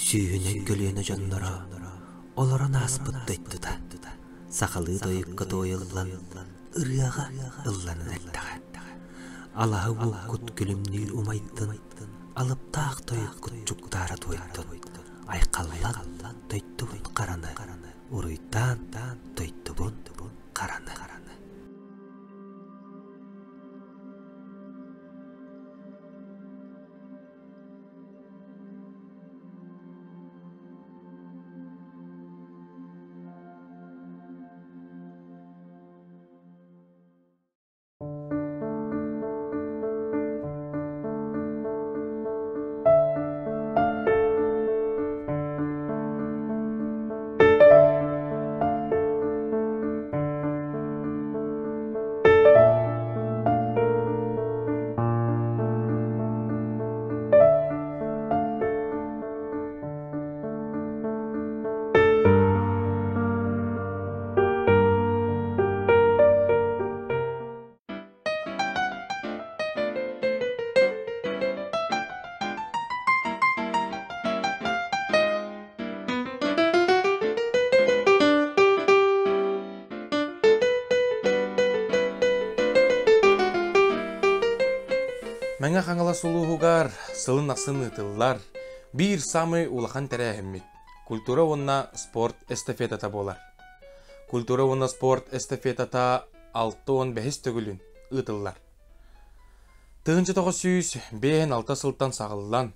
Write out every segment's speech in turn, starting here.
Süyüne gölüne canlara, olara naspıttaydı da. Sakalı doyukka doyullan, ırıyağa ıllanın ettağa. Allah'ı vukkut gülümnül umayddın, alıp tağ doyukkut çuktara doyuddun. Aykallan doyttubun karanı, uruydan doyttubun karanı. Мәңе қаңала сұлуғығар, сылын ақсын ұтылылар, бір самы улахан тәрәхіммет. Культура онна спорт эстафетата болар. Культура онна спорт эстафетата 6-15 төгілін ұтылылар. Тығынчы тоғы сүйіз 5-6 сылттан сағылылан,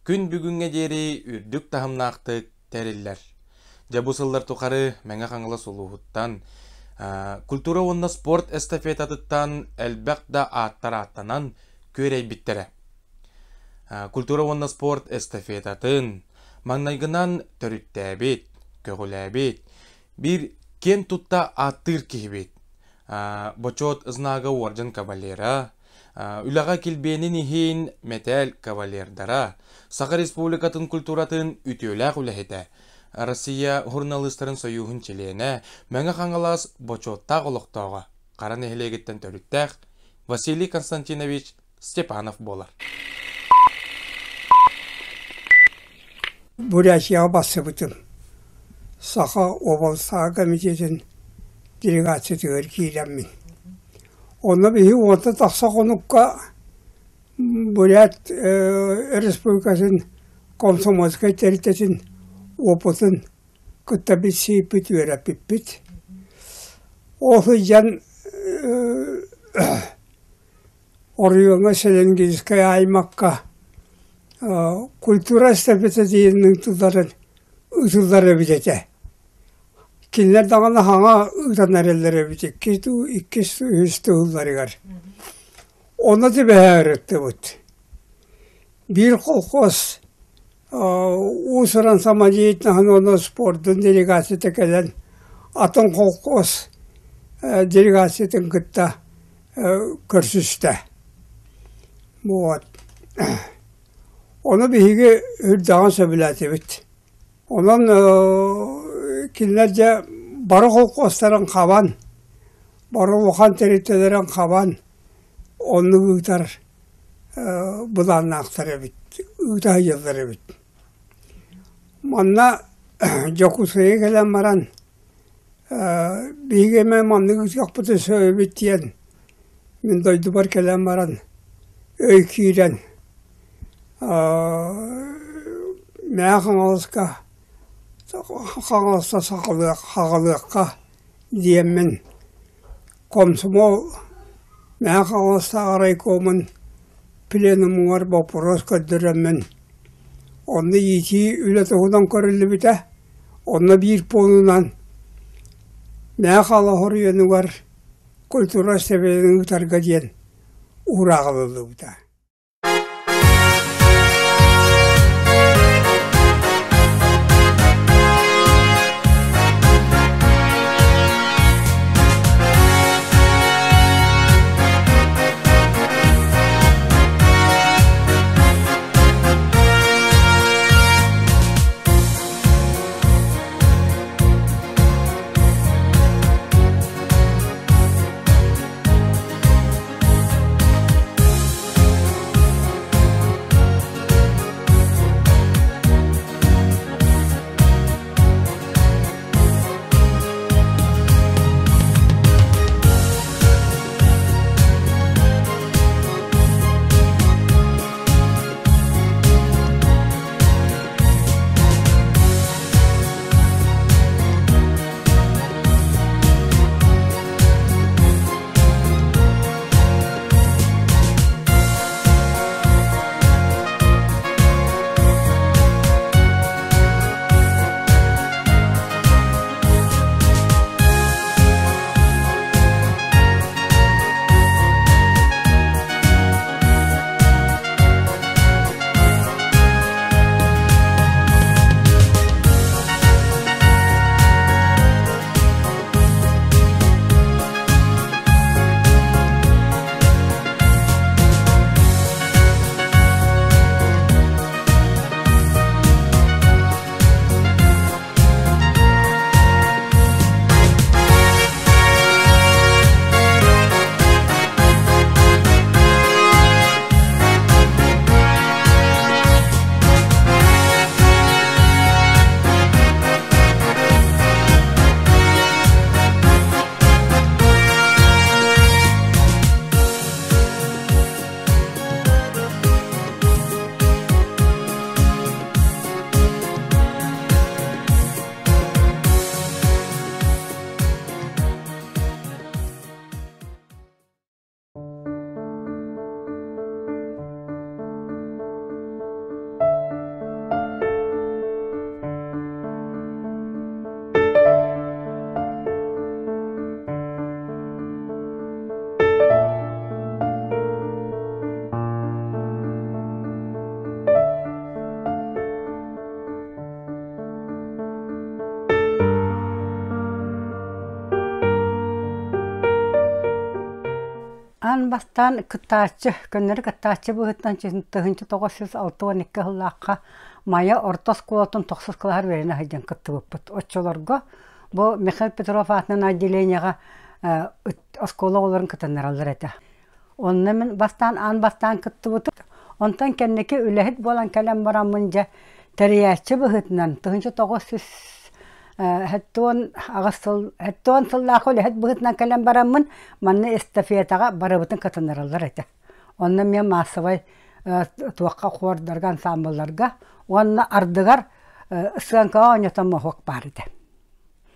күн бүгінге дері үрдік тахымнақтық тәрелілер. Жабу сыллар тұқары мәңе қаңала сұлуғыттан, культура онна спорт эстафетатыттан әлбәқ да аттанан көрей биттері. Культура онна спорт эстафетатын маңнайгынан төріттәбет, көгіләбет, бір кен тұтта аттыр кейбет. Бочот знага оржан кавалера, үліға келбенін ехен метал кавалердара, Сақа республикатын культуратын үтеләқ үләхеті. Россия журналистарын союғын челене, мәңі қаңалас бочоттақ олықтауға, қаран әхілегеттен төріттәқ Василий Константинович Степанов болар. Бурятияға басы бұтым. Сақа облыстағы комитетін делегация тігір кейлеммен. Оны бейі онты тақса қоныққа Бурят Республикасын комсомольскай теритетін опытын күтті біт сейпіт өрәп бітпіт. Осы жан Орыйыңа Селенгизская аймаққа культура эстафета дейінің ұтылдары бітеті. Келер дағаны хаңа ұтан әрелері бітек. Кету 200 ұлдары ғар. Оны да бәйірітті бұд. Bir kolkos Usuran Samadiyet'in onu sportun delegasiyete gelen Atın kolkos delegasiyeten gıtta kürsüste. Bu onu bir hige hürdağın söbületi bit. Onun killerce barı kolkosların kaban, barı okan teritelerin kaban, onu gıtar bulanına aktarı bit. Uta yılları bit. Manna Jokusa'ya gelen varan bilgeme manlık yapıtı söylebit diyen min doydubar gelen varan öyküyle mea kanalska sakalıqqa diyen min komsomol mea kanalsta araykomun plenum var boporos köldüremmen. Onu yiti ülete hudan körüldü bite. Onu bir ponunan ne kala horuyonu var. Kultura sebeğini targa diyen uğrağıldı bite. ан бастан кыттаачы, көннері кыттаачы бұғыттан тыгынчы 962 хыллаққа мая орта сколатын 9 кылар веріне хайден кытты бұппыт. Отчоларга бұл Михаил Петров атынан отделенияға оскола оларын кытынар алыр әті. Онны мен ан бастан кытты бұтып, онтан кеннеке үләхет болан кәлем баран мұнжа тәриячы бұғытынан тыгынчы 900 Хэттуон сыллақы өлі бұғытынан кәлем барамын, манны эстафетаға барыбытын кытынырылыр әті. Онны мен массовай туаққа қуардарған самбыларға, онны ардығар ұсығанқаға ойнатан мағуақ бар еді.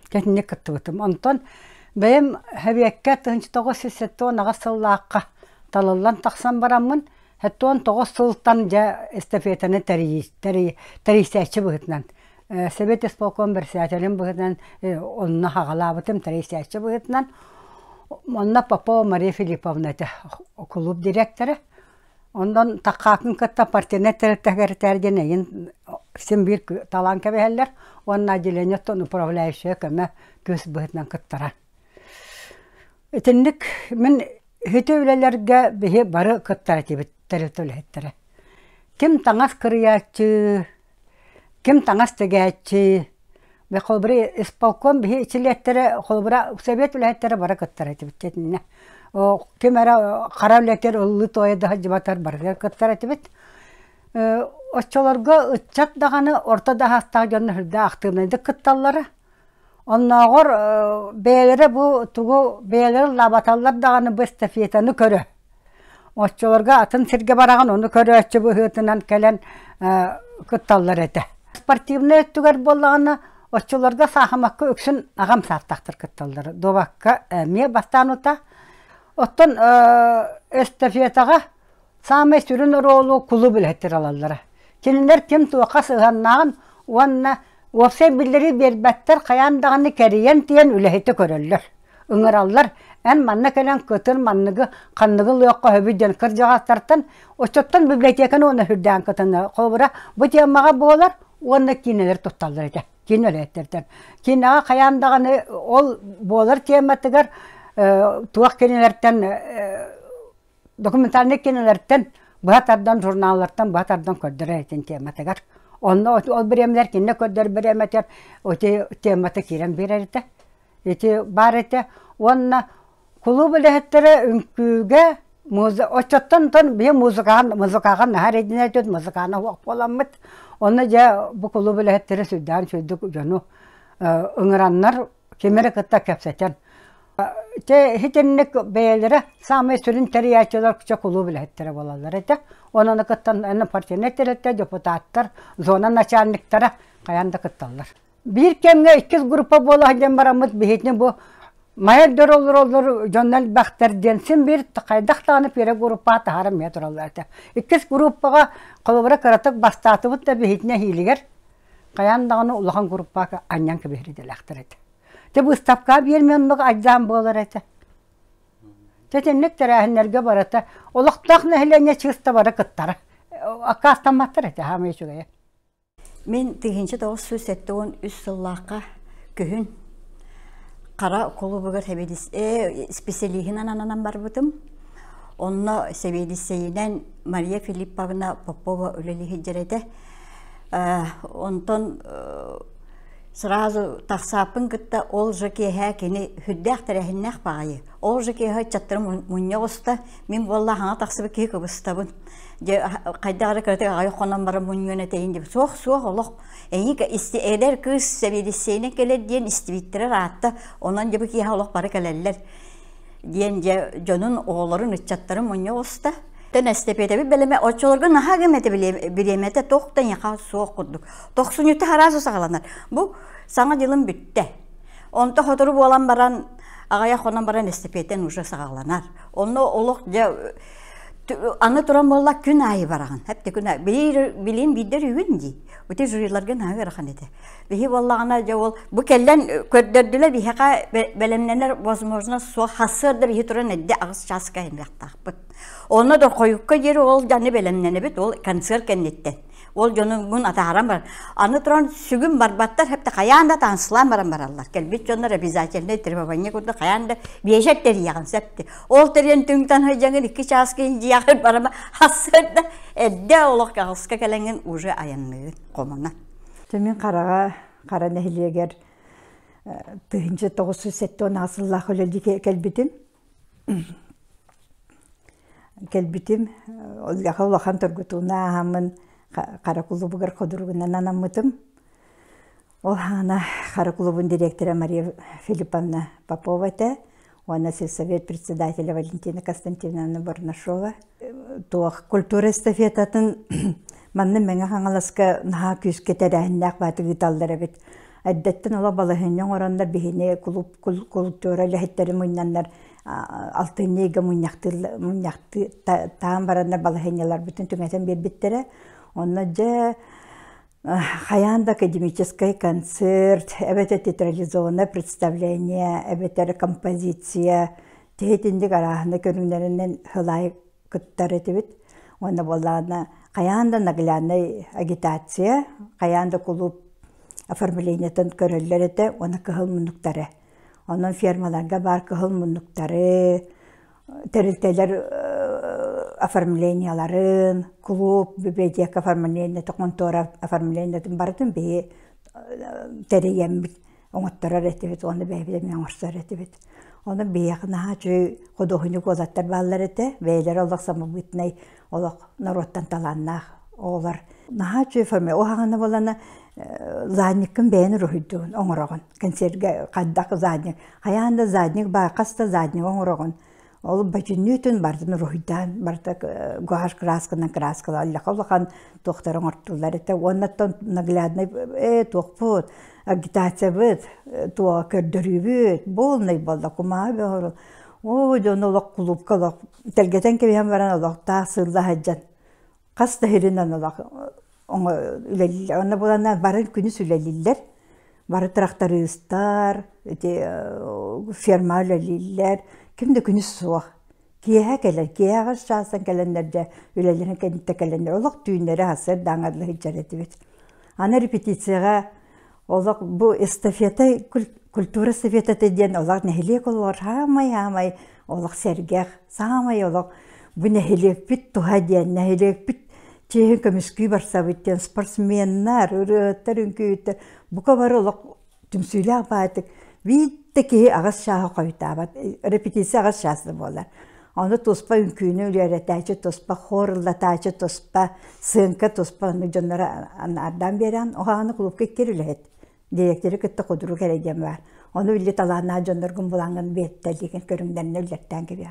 Кәтіне кытты бұтым. Онтан бәйім әбекке 907 аға сыллаққа талылан тақсан барамын, хэттуон 9 сылтан жа эстафетаны тәрейсәчі бұғытынан. Совет исполком председателем бұғытынан, онына хағалабытым тәрейсәчі бұғытынан, онына Попова Мария Филипповна клуб директоры. Ondan taqaqın katta partiyene tәрден ең сен бір талан кәбәлер, onun отделениятон управляющая көмі көз бұғытынан кыттара. Этінлік мен хөті өлелерге бейі бары кыттара тебет тәрі. Кім таңас кырыячы, кім таңас тегәчі, бе қолбыры исполком бейі içilеттері, қолбыра совет өлеттері бары кыттара тебет. Кем әрі қаравлектер ұлы тойды хажыбатар барғар кыттар әтібет. Отчоларға ұтчат дағаны ортада хастағы жонны хүрді ақтығынайды кытталары. Оннағыр бәйлері бұл тұғы бәйлері лабаталар дағаны бұл эстафетаны көрі. Отчоларға атын сірге бараған оны көрі өтчі бұл хүтінен кәлен кытталар әті. Спортивны өттігер болағаны отчоларға сақымаққа өксін ағам саттақтыр кытталары. Добаққа әме бастан ұта. Оттан эстафетаға самай сүрін ұролу құлы білеттір алалары. Кенілер кем туаққа сығаннағын, онына опсай білдері бербәттер қаяндағаны кәрейен тиен үләйті көрелер. Үңіралар, ән манна кәлен көтір маннығы қаннығы лұяққа хөбіден кір жағастартан, очоттан библиотеканы оны хүрден көтіні қолбыра. Бұл темаға болар, оны кейнелер тұтталыр еді. Кейнелеттерден. Кейнаға қаяндағаны ол болар тематығар, туақ кенелерден, документальный кенелерден, бұғатардан журналлардан, бұғатардан көрдірі әйтін тематығар. Оны ол біремлер кенне көрдір біреметер, өте тематы керен берерді. Өте бар әті. Оны құлу білеттері үнкіге, очоттан бе музыкаға нәхар едін әтеді, музыканы оқ боламыд. Оны жа бұл құлу білеттері сүрден сөйдік жону ұңыраннар кемері қытта кәпсәтен. Хитенник бәйлері самай сүрін тәриячылар күчі құлу білеттері болалар әті. Онаны кыттан әні партиянеттер әті, депутаттар, зона начальниктары қаянды кытталар. Bir kemge 2 grupa bolu hacem baramız bihitni bu mayaddır olur jonnal bakterden sen bir kaydaqtağını pere grupa taharım metrollar ta. 2 grupaga kolobra karatak bastatı da bihitne hiliger. Kayandağını ulahan grupa anyan ke behri delaktar et. Te bu stapka bermenlik ajzam bolar et. Tetenlik terahenlerge barata olaqtaq nehlene çısta bara kıttara. Akastamattır et ha meşugaya. Мен 1973 yıllıqa köhün qara kolu bugar sebedis spesialihinan ananan бар butum. Onna sebediseyden Maria Filippovna Popova öleli hicrete. Ondan сразу тахсапын кытта ол жакеха кени хүддәх тәрәһиннәх багы. Ол жакеха чаттырым муньягыста мен валлаһа тахсыбы ки кыбыстабын. Же кайдагы кырты ай хонан бар муньяна тейин дип сох олох. Эйик истиэлер кыз себедисейне келер диен истибиттер атта. Онан жебы ки олох бары келелер. Диен же жонун оолорун иччаттырым муньягыста. Тенестепете белеме очолорга наха гемете биремете токтан яка соок курдук. 90 харазы сагаланар. Бу саңа жылым бүтте. Онто хотуру болан баран агая хонан баран эстепетен уже сагаланар. Онно олок же аны туран болла күн айы бараган. Хепте күн айы. Билин бидер үгүнди. Өте журиларга наха рахан эте. Бихи боллагана же ол бу келден көрдөрдүлөр бихака белемнелер возможно со хасырды бихи туран эдде агыс часка эмектакпыт. Onu da koyukka yeri ol canı belemlene bit ol kanser kennetten. Ол жонун атааран бар. Аны туран сүгүн барбаттар хепте каянда танысылан баралар. Келбит жондар обязательно требование курда каянда бешеттер яган септи. Ол терен түңтан хажаңын 2 час кейін жиягыр барама хасырда эдде олох кагыска келенген уже аянны комана. Төмен карага кара нехилегер тыгынчы 907 асыллах өлөдү келбитим. Келбитим олляха улахан торгутуна хамын кара клубугар кодуругунан анаммытым. Ол хана кара клубун директоры Мария Филипповна Попова те, она сельсовет председателя Валентина Константиновна Барнашова. Туох культура эстафетатын манны меңе хаңаласка наха күскө терәһиннәк батыгы талдары бит. Әддәттен ола балаһынның орандар бихине клуб культура ләһеттәре муйнаннар алтыннега муйнакты таам барандар балаһыннар бүтүн түңәтен бербиттере. Онна же хаянда академический концерт, эбете театрализованное представление, эбете композиция, тетинди гарахны көрүнләреннән хылай кыттары тибит. Онна болларына хаянда наглядная агитация, хаянда клуб оформлениятын көрөлләрете, оны кыһыл мунуктары. Онон фермаларга бар кыһыл мунуктары, терилтелер оформленияларын, клуб, библиотека оформления, контора оформления бардым бе тереем оңоттарар этибит, оны бәйбидем яңырсар этибит. Оны бияқнаха чөй ходохыны козаттар баллар эте, бәйлер олық самабытнай, олық народтан таланнақ олар. Наха чөй форме, оғағаны болана задниккін бәйіні рухидуын, оңырағын. Концертге қаддақ задник. Хаяғында задник, бақаста задник оңырағын. Ол бачыннютын бардын рухидан, бардық гуаш краскынан краскала, аллақалақан тоқтарын ортулар эте. Оннаттан наглядный, тоқпут, агитация бит, туа көрдөрү бит, болнай болда кумаа бе. О, жон олақ клубка, телгетен кебен баран олақ тасылда хаджан. Қаста херинан олақ үлелілер. Онна боланан барын күні сүлелілер. Бары трактористар, ферма үлелілер. Kimde günü soğuk. Kiyehe gelir, kiyehe şahsen gelenlerce ülelerin kendine gelenler. Olak düğünleri hasır, dağınadlı hicret bit. Ana repetisiyaga, olak bu estafete, kultura estafete diyen olak nehiliyek olur. Hamay, olak sergek, samay olak. Bu nehiliyek bit, tuha diyen, nehiliyek bit. Çehin kömüskü barsa bitten, sportsmenler, ürütler, ünküyütler. Bu kadar olak tümsüyle bağıtık. Bitteki ağız şahı koyutabat, repetisi ağız şahsı bolar. Onu tospa ünküyünü öğreteci tospa, horlatacı tospa, sınka tospa, onu canlara anlardan beren, o anı kulüpke kirület. Direktörü kıtta kuduru keregen var. Onu bildi talağına canlar gumbulangın bette diken körümlerini ületten gibi.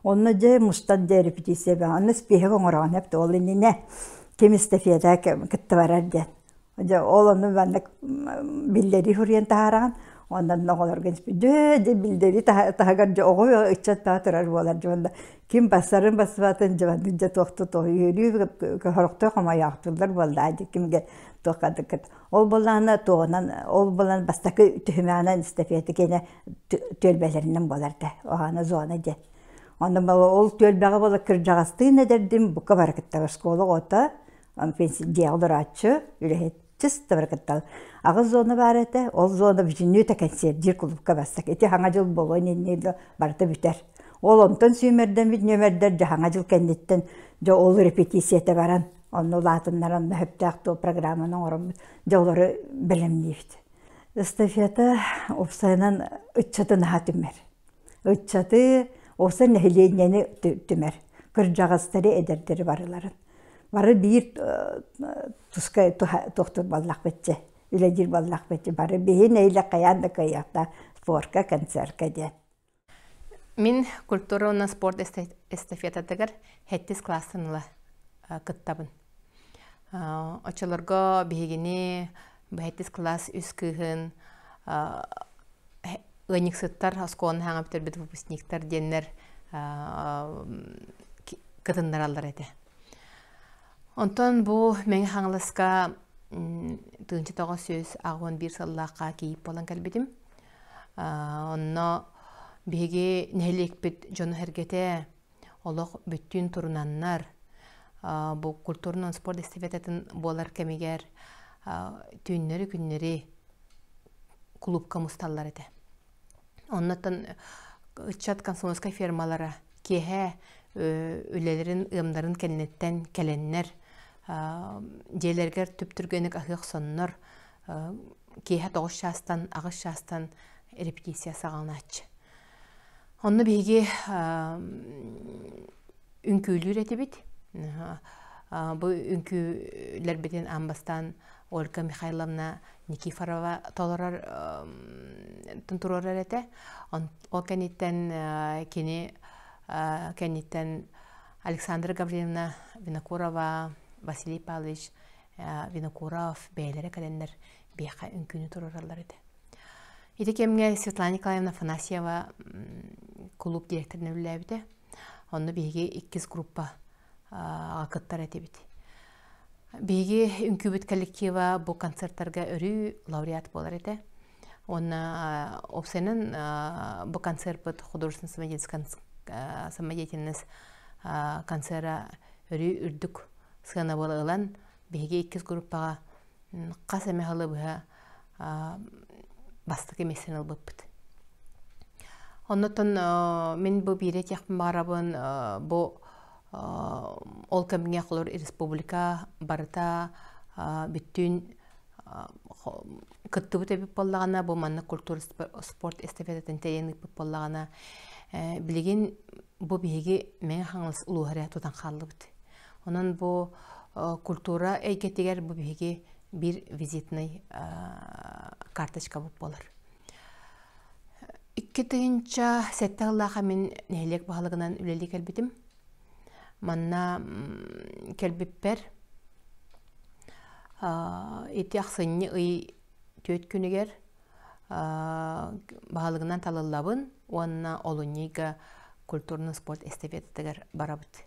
Onu da mustadde repetisi var. Onu spihe konguran hep de olun ne? Kim istefiyede kıtta varar den. Onu ben de billeri hürriyen taharan. Ondan noğalar genç bir de bildiri tahagarca oğuyor içat tahatırar bolar cevanda. Kim basarın basvatın cevandınca tohtu tohu yürüyor kahorukta kama yağtırlar bolaydı kimge tohkadıkıt. Ol bolana toğunan, ol bolan bastakı tühümanan istafiyeti gene tölbelerinden bolardı. Oğana zoğana de. Ondan ol tölbeğe bola kırcağıstığı ne derdim bu kabarıkıtta skola ota. Pensi diyağlar açı, ürehet. Çıstı barkattal. Ağız zona barete, ol zona bütünlüğü tekensiyer, dir kulüpka bassak. Eti hangacıl bolu, neydi barıta büter. Ol ondan sümerden bit nömerder, hangacıl kenditten, ol repetisiyete varan. Onun olatınlar, onun hep taktı o programının oranı, oları bilimliydi. Estafiyata opsayınan ütçatı naha tümer. Ütçatı opsa nehiliyeni tümer. Kırcağızları ederleri varıların. Barı bir tuska tohtur ballak betçe, ülecir ballak betçe. Barı bir neyle kayandı kayakta sporka konserka diye. Min kultura ona sport estafetatıgar hettis klasınla kıttabın. Açılarga bihigini bu hettis klas üskühün ınyıksıttar askon hanga bitir bitir vupusniktar diyenler kıtınlar alır edi. Ondan bu men hanglaska tığınçı toğa söz ağın bir sallaqa kiyip olan kalbidim. Onna bege nehelek bit jonu hergete olaq bütün turunanlar бу культурный спорт эстафетатын болар кемигер түйіннері күннері клубка мусталлар эте. Оннаттан ычат комсомольская фермалара кеһе үлелерин ымдарын келнеттен келеннер желергер түптүргенік ахык соннор кеһе тоғыз шастан ағыз шастан репетиция сағалначы. Онны беге үнкүйлүр эти бит. Бу үнкүлер битен амбастан Ольга Михайловна Никифорова толорар тунтурор эте. Ол кенеттен кенеттен Александра Гавриловна Винокурова, Василий Павлович Винокуров бейлері кәлендер бейқа үнкүні тұроралар еді. Еді кемге Светлана Николаевна Фанасьева клуб директорын өлі Онны бейге 2 группа ақыттар әте біді. Бейге үнкүбіт коллектива бұл концерттарға өрі лауреат болар еді. Онна опсайнын бұл концерт бұд художественный самодеятельность концерта өрі үрдік сығана болы ұлан бейге 2 группаға қас әмеғалы бұға бастық емесен ұл бұппыд. Оннотон мен бұл бейре тияқпын бағарабын бұл ол кәмінге құлыр республика барыта бүттін күтті бұт әбіп болағана бұл манны культур спорт эстафетатын тәйені бұп болағана білеген бұл бейге мен қаңылыс ұлуғыря тұтан қалды бұт. Онын бұл культура әйкеттегер бұл бейге bir vizitный карточка бұп болар. Икки тыгынча сәтті ғылаға мен нәйлек бағалығынан үлелі кәлбетім. Манна кәлбеппер еті ақсынны ұй төт күнігер бағалығынан талылабын, онына олуниға культурный спорт эстафететігер барабыд.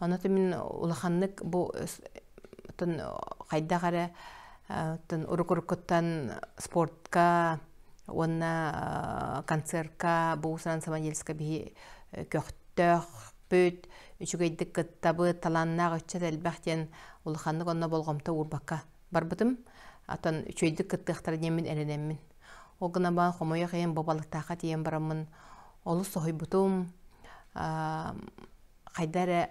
Онаты мен ұлақанлық бұл қайдағары ұрық-ұрықыттан спортқа, онна концертқа, бұғысынан самоделісқа бейі көқтөқ, бөт, үшігейдік қыттабы, таланнақ үтчет әлбәқтен ұлықанлық онна болғамта ұрбаққа бар бұдым. Атын үшейдік қыттықтар немен әрінемін. Оғына баған қомойы қиын бабалықтаға дейін барамын. Олы соғай бұтым, қайдары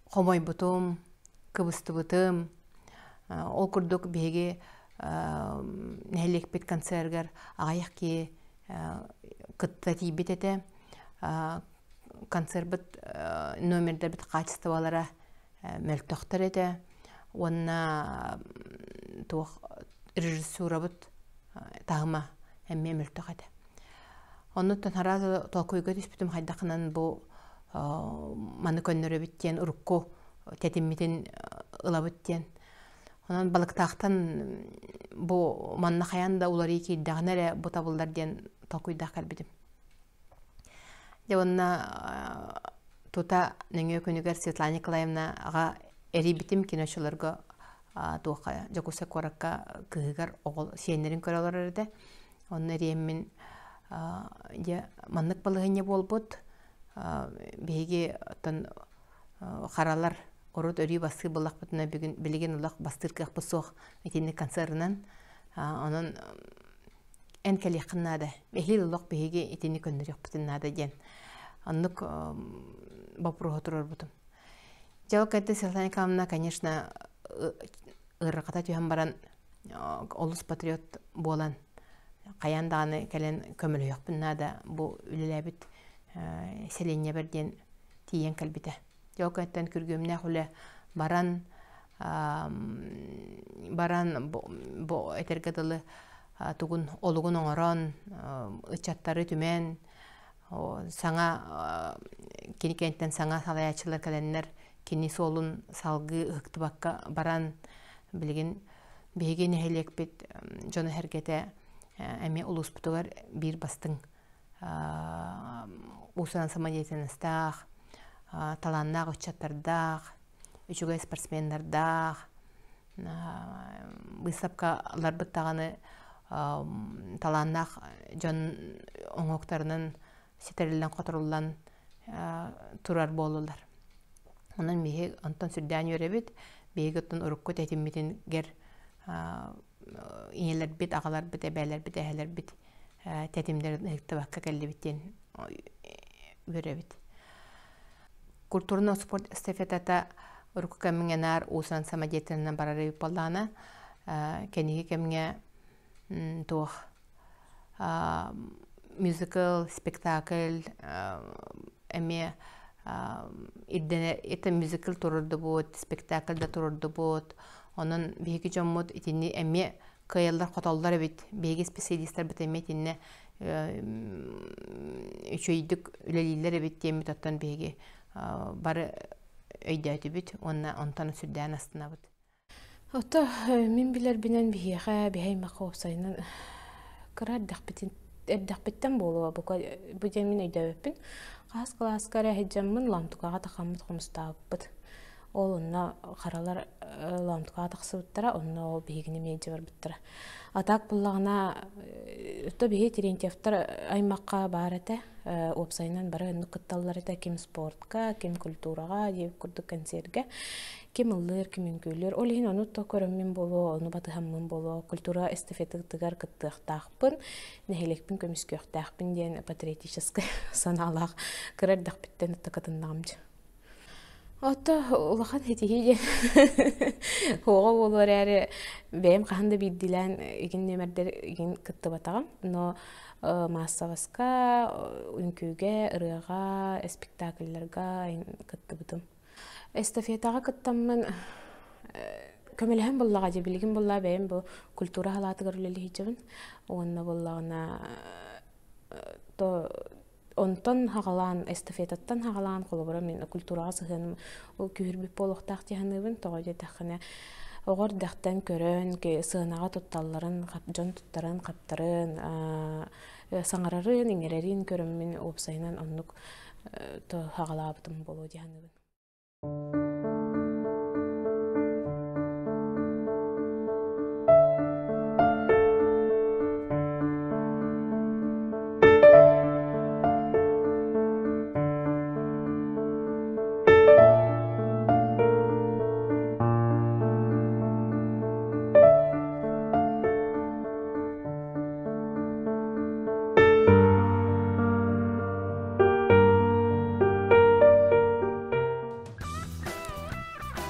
қомой бұтым, кыбысты бұтым. Ол күрдік беге нәлек бет концергер ағаяқ ке қытта тейбет әті. Концерт бұт номердер біт қачыстывалара мәлтіқтір әті. Онына режиссура бұт тағыма әмме мәлтіқ әті. Оннуттан харазы толкойға түспітім қайдақынан бұл маны көннөрі біттен ұрыққу тәтімметін ұла біттен. Онан балықтақтан бұл манна қаянда олар еке дағын әрі бұл табылдар ден толкойдақ кәлбедім. Де онына тута нөңе көнігер Светлана Николаевнаға әрі бітім киношыларға туаққа жакуса қораққа күйігер оғыл сиенлерін көрі олар әрді. Оның әріеммен маннық балығыне бол бұд. Бейге қаралар орут өрі басы болақ бұтына білеген олақ бастыр қақ бұсуқ метенік концернынан оның ән кәлі қыннады. Бәхлел олақ бейге етенік өнірек бұтыннады ден. Аннық бапыру отырыр бұтым. Жауық әді Светлана Николаевна, конечно, ұрықата түйен баран олыс патриот болан. Қаяндағаны кәлен көмілі өкпіннады. Бұл үліләбіт селенне бірден тиен кәлбіті. Жауық әттен күргөміне құлы баран бұл әтергеділі тұғын олығын оңыран, ұчаттары түмен, саңа кенекенттен саңа салаячылар кәленнер кені солын салғы ұқты баққа баран білген бейген әйелек бет жоны әргеті әме ұлыс бұтығар бір бастың ұсынан самодеятельностях, таланнақ ұчаттардақ, үчігай спортсмендардақ, выставкалар бұттағаны таланнақ жон оңоқтарының сетерілден қотырылдан тұрар болылар. Onun bihi ondan sürdän yörebit, bihi gıttın urukku tetimmitin ger ineler bit, ağalar bit, ebeler bit, eheler bit, tetimlerin hıktı bakka kelli bitten yörebit. Kulturno sport estafetata urukku kemingen ar usan sama jetirinden barara yuppallana, keniki kemingen tuh musical, spektakl, emi ita musical tururdu bot, spektakl da tururdu bot. Onun bihiki jommut itini emi kıyallar kotallar bit, bihiki spesialistler bit emi itini üçöydük üleliler bit diyemi tattan bihiki barı öydəti bit, ondan sürdəən astına bit. Ota min biler binen bihiha bihay maqawsaynan Эбдәкпеттен болуа bu демен өйдөбүппүн. Кас класскара хеджаммын ламтукага такаммыт комустааппыт. Ол онна каралар ламтукага таксыбыттара, онна ол бигине меджи барбыттара. Атак буллагына өтө биги Терентьевтер аймакка барата, опсайнан бара нукытталлар эте ким спортка, ким культурага, дип курдук концертке. Ким ыллыр, ким үңкүлөр. Ол хин ону то көрөммүн боло, ону батыхаммын боло, культура эстафетыгар кыттыктаакпын, нехелекпин көмүскөктаакпын деген патриотический санаалаак кырардакпиттен такатыннамжы. Ото улахан хетиги ого болор әрі бәйім қағында биддилән еген нөмірдер еген кытты батағам. Но массаваска, үнкүүге, ырыға, спектакльлерға кытты бұтым. Эстафетаға кыттамын көмеліхен боллаға жебілігін болла бәйім бұл культура халаты көрілелі хиджабын. Онна боллағына онтон хагалан эстафетаттан хагалан колобора мен культурага сыгыным ол күрбүп болохтак тиһаныбын тоҕо тахына огор дахтан көрөн ке сыгынага тутталларын жон туттарын каптарын саңарарын иңерерин көрөм мен опсайнан оннук то хагалаабытым болуу тиһаныбын.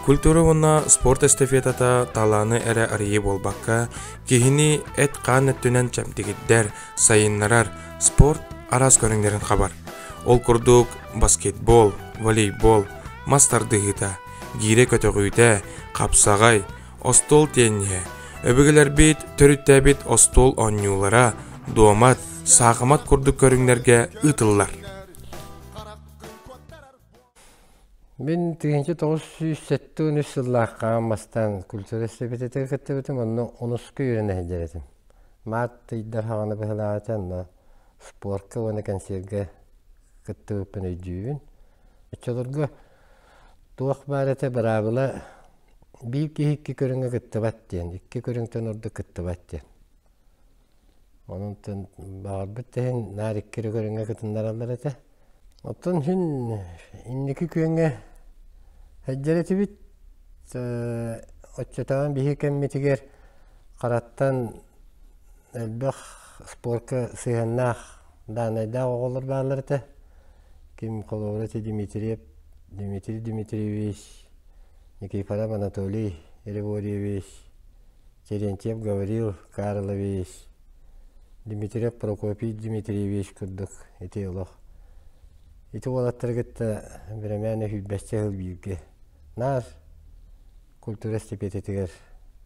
Культура онна спорт эстафетата таланы әрі арыйы болбаққа, кехini әт қан өттінен чәмтігіддер, сайыннарар, спорт арас көріңдерін қабар. Ол күрдік баскетбол, волейбол, мастардығыта, гире көтіғүйті, қапсағай, остол тенне, өбігілер бет, түрітті бет остол онюлара, дуамат, сақымат күрдік көріңдерге ұтылар. Мен 1970 жыллаққа мастан культура эстафетеге кеттебетим, онны онуску үйрене хеджеретим. Мат тыйдар хаганы бахалаатан спортка оны концертге кеттебеппен өйдүүн. Чолорго туак барете барабыла бир кихикки көрүнгө кеттебат ден, икки көрүңтөн орду кеттебат ден. Онунтан багырбыттен нариккери көрүнгө кеттендаралар эте. Оттон хин инники күйөнгө хеджерети бит отчетаган бихи кеммитигер караттан элбэх спортка сыйганнах данайда оголор баалар эте. Ким коловрети Дмитрий Дмитриевич, Никифоров Анатолий Григорьевич, Терентьев Гаврил Карлович, Дмитриев Прокопий Дмитриевич курдук эти олох. Ити олаттаргытта беремяне хүлбәсте хылбийге. Нар культура эстафететигер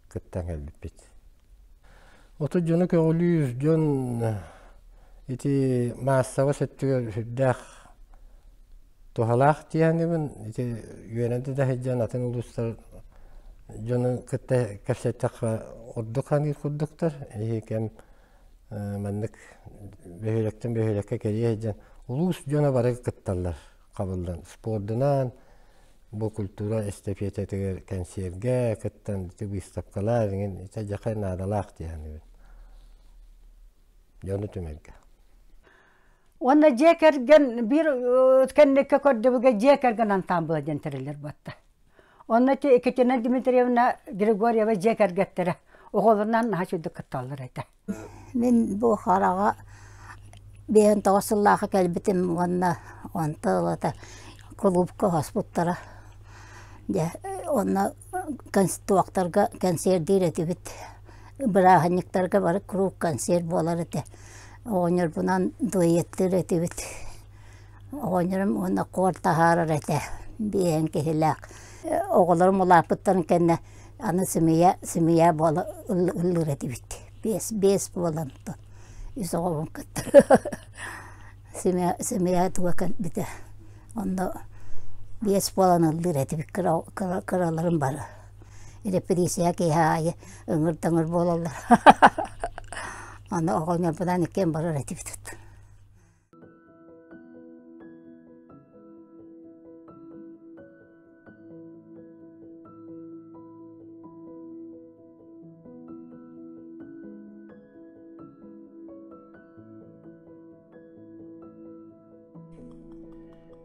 кыттан келбит. Ото жону көгөлүз жон ити массава сеттигер хүддах тухалах тияныбын ити юэнэнде да хеджан атын улустар жону кытта кафсеттах ордуканы курдуктар. Кем маннык бөһөлөккө келие хеджан улус жона бары кытталлар кабылдан. Спордунан бу культура эстафететигер концертге кыттан выставкалар деген ите жакай надалак тияныбын. Жону түмөггө. Onda jekergen bir kenneke kördübüge jekergen antam bula jenteriler batta. Onda ki Ekaterina Dmitrievna Grigorieva jekergettere. Oğulundan haşudu kıtallar ete. Мен bu harağa ben tavasıllaha kelbitim onna onta klubka hospitala. Ya onna tuaktarga kanser direti bit. Bırahanlıklarga barı kruk kanser bolar ete. Oğunlar bundan duyetler ete bit. Oğunlarım onna korta harar ete. Ben kehilak. Oğullarım olapıtların kenne ana simiya bola ıllır ete bit. Bes bolandı. Yüz oğlum kıttı. Simiya tuvakan bite. Onda bes bolan ıllır ete bit. Karalarım barı. Repedisiya ki hayı ıngır tıngır bolallar. Onda oğlum yapıdan iken barı ete bit.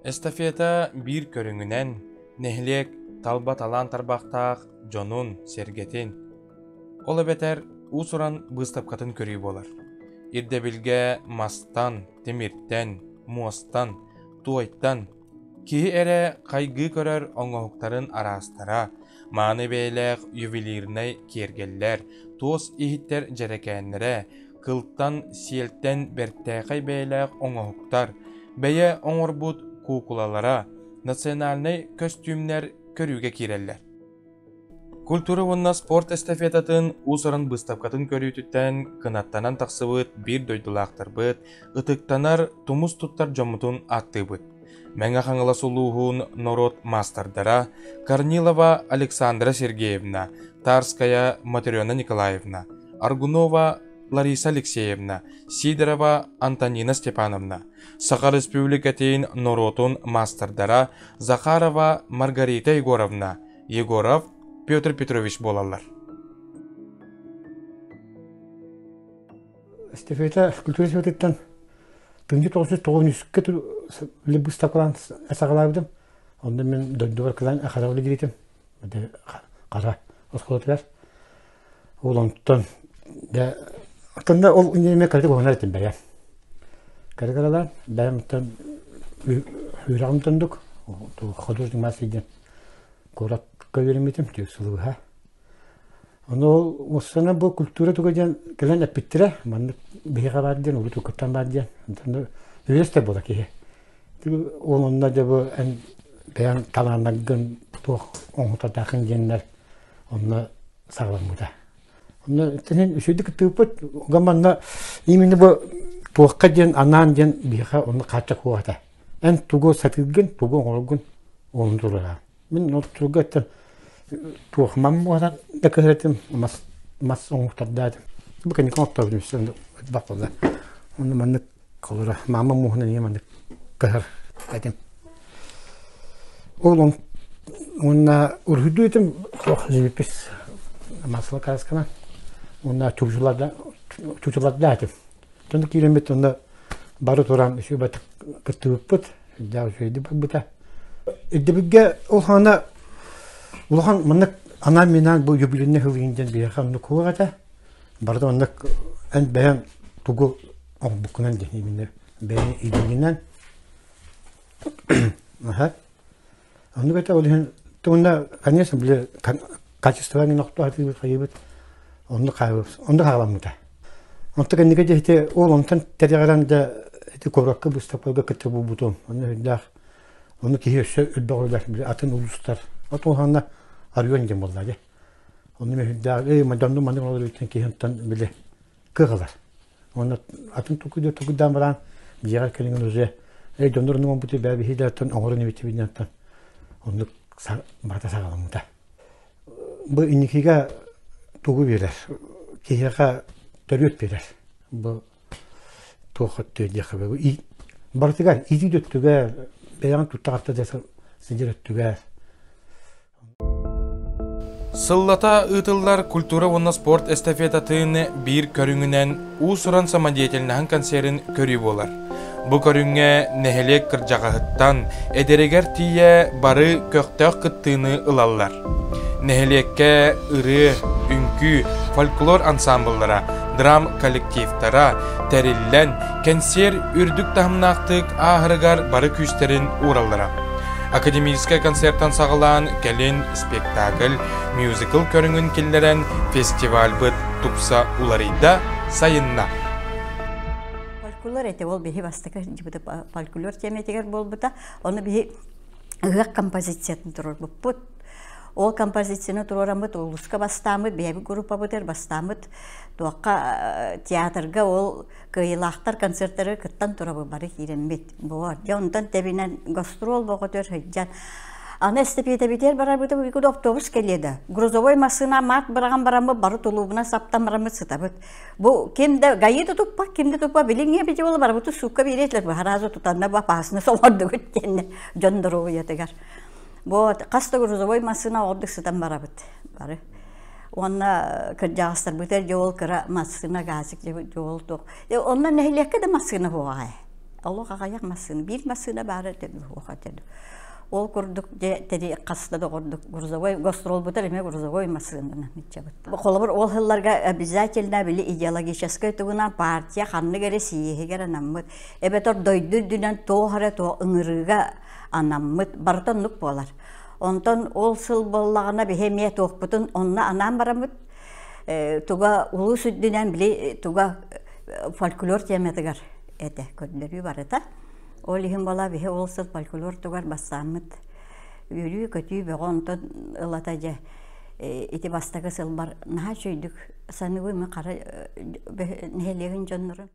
Estafeta bir körüngünen nehlek talba talan tarbaqtaq jonun sergetin. Ola beter usuran bыстап katın körüy bolar. İrde bilge mastan, timirtten, muastan, tuayttan kihi ere kaygı körör oңohuktarın arastara, mani beylek juvelirnay kergeller, tos ihitter jerekenlere, kılttan sieltten berteqay beylek oңohuktar, beye oңorbut kukulalara, nasyonalnay kostümler körüge kireller. Kultura vonna sport estafetatın usuran bыстап katın körüytütten kınattanan taqsıbıt bir doydulaqtarbıt, ıtıktanar tumus tuttar jomutun attıbıt. Мәңә хаңыла сулуһун Нород мастардара Корнилова Александра Сергеевна, Тарская Матрёна Николаевна, Аргунова Лариса Алексеевна, Сидорова Антонина Степановна, Саха Республикатын Норотун мастардара Захарова Маргарита Егоровна, Егоров Петр Петрович болалар. Estafeta kültür estafetten 1993-ке быстап калан асагалабдым. Онда мен дойдугар кылан ахарабылы диритим. Мыды кара осколотугар. Олонтон да атында ол үнеме калды гонар этим бая. Каргалар баймтан үйрагымтандык. То художник масыйден. Корат көйөрмөтүм түйсүлүга. Оно осана бу культура туган келен апиттире, мен бега барден, улуту кыттан барден. Антанда үйөстө бола ки. Тиги онунда да бу эн беян таланагын тох оңута такын женнер. Онна сагламуда. Онна тенен үшүдүк тыпыт, гаманда именно бу тохка жен анан жен бега онна кача куата. Эн туго сатылгын, туго оңолгун оңдурга. Мен нотуга Tuhmam var da kahretim mas oңуктардадым. Бу не контор düşsün bakıldı. Onu manık kalır. Mama muhne niye manık kahar dedim. Oğlum ona urhudu etim çok zibis masla kaskana. Ona çocuklarda dedim. Tanık kilometre onda barı toran şu batık kıtıpıt da şeydi bu da. Edebige o hana Улахан мынык ана менен бу юбилейне хылыгынден бияхан нукугата барды мынык эн бәян тугу букунан денемине бәян идигинен аха аны бета олен туна конечно биле качествоны нокто хаты хайбет онды кайламыта онты кенеге дете ол онтан тедегаранда эти коракка бустапага кетебу бутум аны дах оны киеше үдбөгөлөр биле атын улустар Atolhanna arıyorsun diye vallahi. Onu mehüdda, madamda manı olur için ki hentan bile kırılar. Onu atın tokudan varan bir yer kelingen uze. Döndürün ama bu tip bir hidatan ağırını bitirdiğinden onu marta sağlam da. Bu inikiga toku verir. Kiyaka teriyot verir. Bu tokat diye haber. Bu bartigar izi döttüger. Beyan tutakta desa sidiretüger. Сыллата ытыллар культура вонна спорт эстафетатын bir körüngünen usuran самодеятельнахын концерин көрүй болар. Bu körünge nehelek kırjağıhıttan edereger tiye bары köktök kıttığını ılallar. Nehelekke ırı, ünkü, folklor ansambıllara, dram kollektivtara, terillen, kenser ürdük tahımnaqtık ahırıgar bары küsterin uğrallara. Akademiyska konsertan sağılan gelin spektakl, musical körüngün killeren festival bıt tupsa ularıyda sayınna. Folklor ete ol bihi bastıkı folklor temetигер болбута, onu bihi ıgak kompozisiyatını durur bu. Ол композицияны турарамыт, улуска бастамыт, бәбі группа бұтыр бастамыт, туаққа театрға ол кыйлақтар концерттері кыттан турабы бары керемет. Ондан тәбінен гастрол бұғытыр хыджан. Аны эстепеті бітер барар бұты бүкіл автобус келеді. Грузовой машина мат бараған барамы бары тулубына саптан барамы сытабыт. Бұл кемді ғайы тұтуппа, кемді тұтуппа біліңе беде олы бар бұты суққа беретілер. Харазы тұтанна бапасыны соларды көткенне жондыру етігер. Вот, қасты грузовой машина ордық сытан барабыт. Бары. Онна кыржағыстар бұтер жол кыра машина газик жол тоқ. Онна нәйлекке де машина бұғай. Олық ағаяқ машина. Bir машина бары деді бұға деді. Ол күрдік, тәді қасты да құрдық. Грузовой, гастрол бұтер еме грузовой машина. Қолыбыр ол хылларға обязательно білі идеологической тұғына партия қанны кәрі сиехе кәрі наммыд. Әбетор дойды дүнен тоғары тоғы ыңырыға анаммыд, барытын нүк болар. Онтан ол сыл боллағына бігемия тоқпытын, онна анам барамыд, туға улу сүддінен білі туға фольклор теметігер әді көндірі барыта. Ол ехін бола бігі ол сыл фольклор туғар басамыд. Үрі көтүй бігі онтан ұлата жа еті бастағы сыл бар. Наға жөйдік саны өймі қара нәлеген жонырын.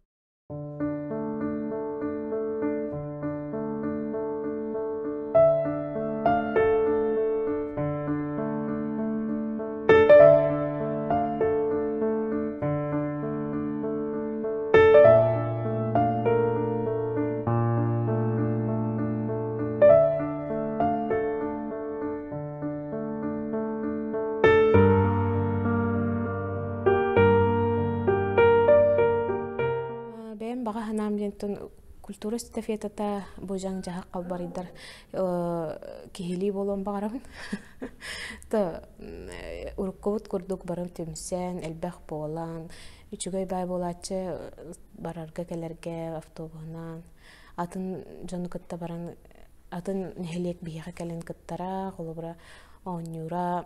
Культура эстафетата божаң жаһа калбарыдар кихили болон багарам. Та уруккобут курдук барам темсен элбах болан үчүгөй бай болачы барарга келерге автобуснан атын жону кытта баран атын нехелек бияга келен кыттара колубра онюра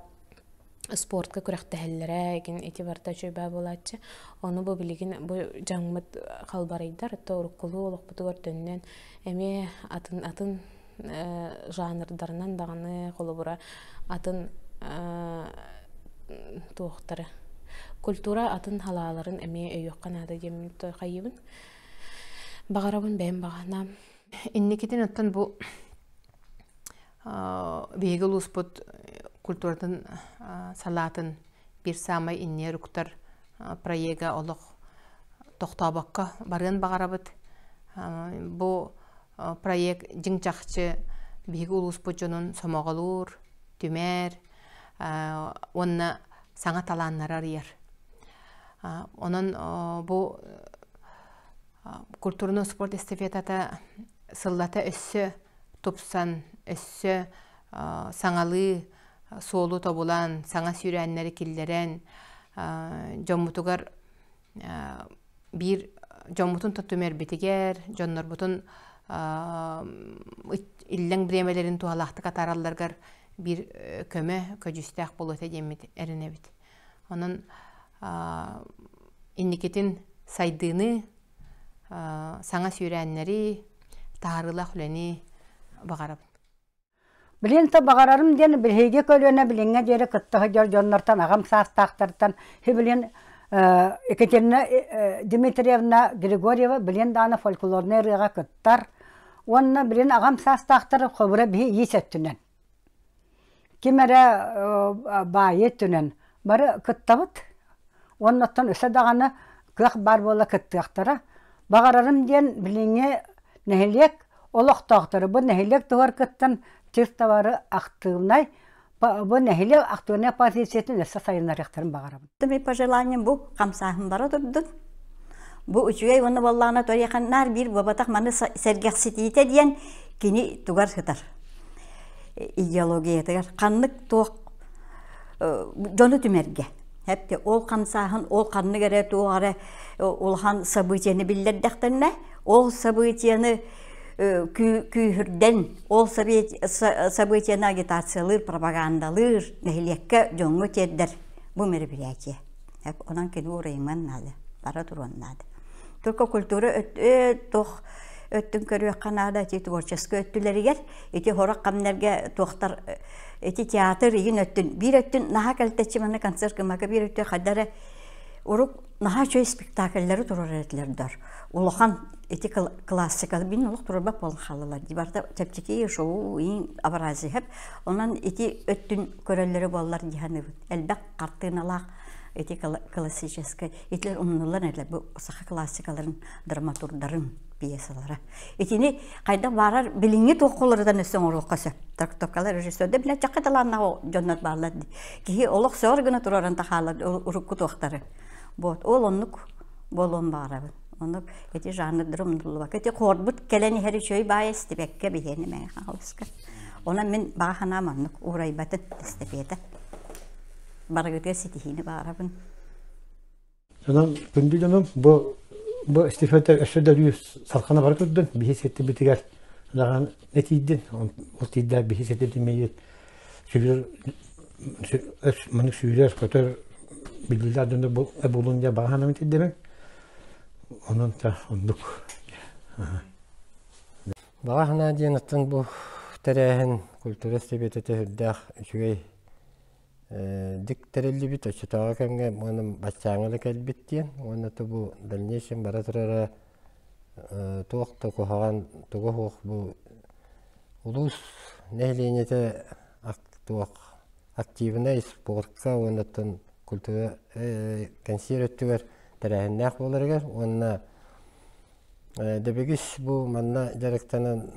спортка күрәхтәһәлләре ген этибарда чөйбә булачы. Оны бу билеген бу жаңмыт калбарыйдар, торукулу олук бутугар төннән эме атын жанрдарынан даганы колубура атын туохтары. Культура атын халаларын эме өйөккан ада дем той кайыбын. Багарабын бәм багана. Инникетен аттан бу бегел успот культуратын салатын bir самай инне руктар проега олық тоқтабаққа барын бағарабыт. Бұл проект жың жақчы бейгі ұлыс бұджының сомағылыр, түмер, онына саңа таланнар арияр. Оның бұл культурны спорт эстафетата сыллата өссі топсан, өссі саңалы солу табулан, саңа сүйрәннері келдерен, жомутугар bir жомутун төтөмер битигер, жоннор бутун иллен бремелерин туалахты катаралларгар bir көмө көжүстәк болот демит эренебит. Онун инникетин сайдыны саңа сүйрәннери таарыла хүлени багарап. Билен та багарарым ден билеге көлөнө биленге жери кыттыгы жоннортан агам саастактардан хибилен Екатерина Дмитриевна Григорьева билен даны фольклорный рыга кыттар. Онна билен агам саастактар хобура би есеттүнен. Кимере байеттүнен бары кыттабыт. Оннотон өсө даганы кык бар бола кыттыктара. Багарарым ден биленге нехелек олоктоктары бу нехелек тугар кыттан тестовары актывнай. Бу нехелек актывнай позициятын өсө сайынар яктарын багарам. Ми пожеланием бу камсахым бара турдун. Бу үчүгей оны боллағына торияқаннар бір бабатақ маны сәргәқсетейті дейін кені тугар хытар. Идеология тыгар. Қаннық тоқ жоны түмерге. Хәпте ол қансағын, ол қанны кәрі туғары олған событияны білдердіқтінне, ол событияны күйірден, ол событияны агитациялыр, пропагандалыр, нәхілекке жоңы тердер. Бұл мероприятие. Онан кені орайыман нады, бара тұруан нады. Түркі культуры тоқ өттің көрі қанада, творческая өттілерігер, хорақ қамнерге тоқтар, театр егін өттін. Bir өттін наға кәлтәтші маны концерт кімаға бір өтті қадары ұрық наға чөй спектакльлері тұрар әділердер. Улыған классикалы бейін ұлық тұрарбақ болын қалылар. Дебарда тәптеке шоу ең абаразы хәп. Онан өттін көрелері болылар дегені әлбәк қартығыналақ классический. Етлер ұнылар әлі бұл сақа классикаларын, драматурдарын пьесалары. Етіне қайда барар біліңе тоққолырдан өсің ұрылыққа сөп. Тоққалар режиссерді біле жаққа таланна жонат барлады. Кейі олық сөргіні тұраран тақалады ұрыққы тоқтары. Ол онық болуын бағарабын. Онық еті жаны дұрымдылы бақ. Еті қорбыт кәләні әрі шөй бай істебекке бейені мәңі қаңылысқа. Ona men bahana manlık uğray batın istepiyete. Baragıtı sitihini bağırabın. Canım, gündü canım, bu istefete eşrede düğüz salkana barı tuttun, bir hissetti bitiger. Zaten netiydin, o tidler bir hissetti demeyet. Şöyle, manık şöyler, kötü bilgiler döndü bu bulunca bahana mı demek? Onun da onduk. Bahana diyen atın bu terehin kültürü istefete hüddağ şöyle dik terelli bit açıtağa kenge onun başçağılık elbet diyen onu da bu dальнейшем baratırara toğukta koğan toğuk bu ulus nehliğinete toğuk aktivine sportka onatın kültürü konser öttüger terehin naq bolarıgar onunla debegiş bu manna jarektanın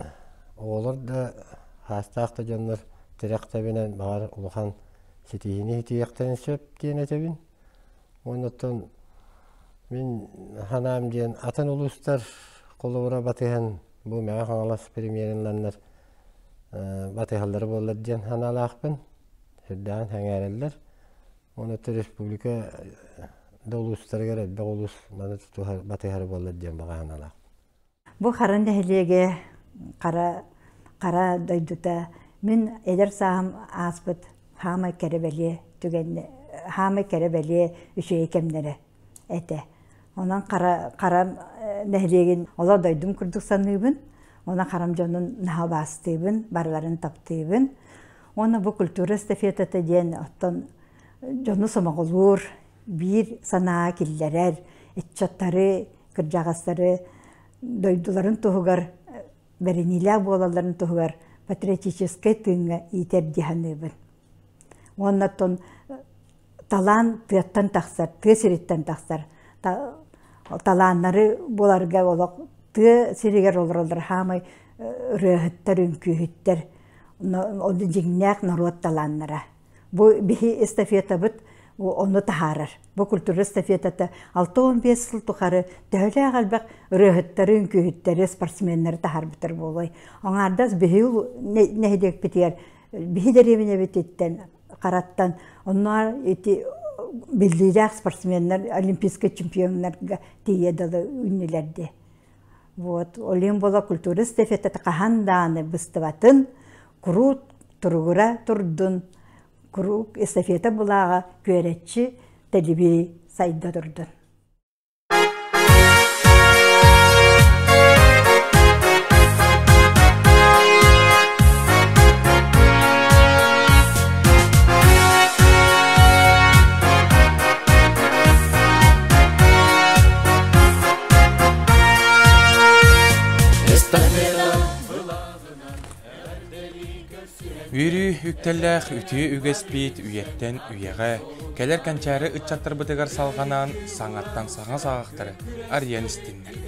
oğlar da hastaqta canlar terekta binen bağır uluhan sitihini hitiyaktan söp diyen etebin. Ondan min hanam diyen atan uluslar koluvura batıhan bu meğe hangalas premierinlanlar batıhalları bollar diyen hanalaqpın. Hüddağın hangareller. Onu da Respublika da uluslar göre bir ulus batıharı bollar diyen bağa hanalaq. Bu xaran dehliğe qara dayduta min eder saham aspıt hama kerebeli tügenne hama kerebeli üçe kemlere ete. Ondan qara dehliğin ola daydum kurduk sanıybın. Ona qaram jonun naha bastıybın, barların taptıybın. Ona bu kültürü estafetete diyen attan jonu samağılur, bir sanağa killerer, etçatları, kırcağızları, dayduların tohugar, bereniler bolaların tohugar, patriotiskay tınga iter dihanıybın. Ondan talan tıyattan taksar, tı siritten taksar. Talanları bolarga olak, tı siriger olurlar, hamay röhütter, ünkühütter. Onu cignak narot talanlara. Bu bihi estafeta bit, onu taharar. Bu kültürü estafetata 6-15 yıl tukarı, dövle ağalbaq röhütter, ünkühütter, sportsmenler tahar bitir bolay. Onardaz bihi nehidek bitiyer, bihi derevine bititten, qarattan. Onlar bildiğirak sportsmenler, olimpiska çempiyonlar diye dalı ünlülerdi. Olimbola kültürü estafetata qahandanı bıstavatın, kuru turgura turdun, kuru estafeta bulağa göretçi telibi sayda durdun. Үйрі үктелләқ үті үгеспейт үйеттен үйеға. Келер канчары үтчаттыр бұтығар салғанан саңаттан саңа сағақтыры ариян істінлер.